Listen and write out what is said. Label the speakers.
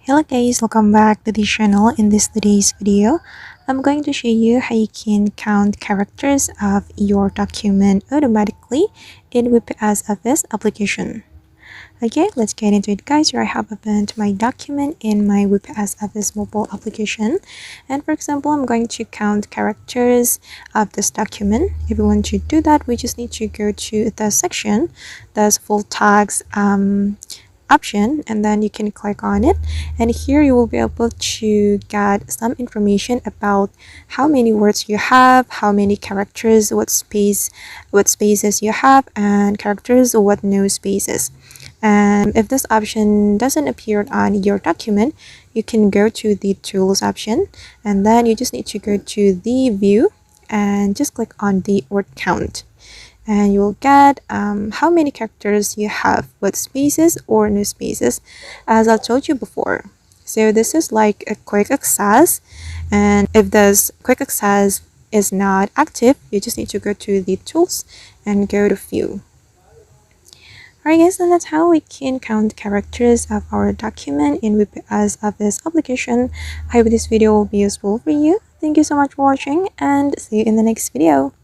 Speaker 1: Hello guys, welcome back to the channel. In today's video, I'm going to show you how you can count characters of your document automatically in WPS Office application. Okay, let's get into it guys. Here I have opened my document in my WPS Office mobile application, and for example, I'm going to count characters of this document. If we want to do that, we just need to go to the section that's full tags option, and then you can click on it, and here you will be able to get some information about how many words you have, how many characters, what spaces you have, and characters what no spaces. And if this option doesn't appear on your document, you can go to the tools option, and then you just need to go to the view and just click on the word count, and you will get how many characters you have with spaces or no spaces, as I told you before. So this is like a quick access, and if this quick access is not active, you just need to go to the tools and go to view. Alright guys, and that's how we can count characters of our document in WPS Office application. I hope this video will be useful for you. Thank you so much for watching, and see you in the next video.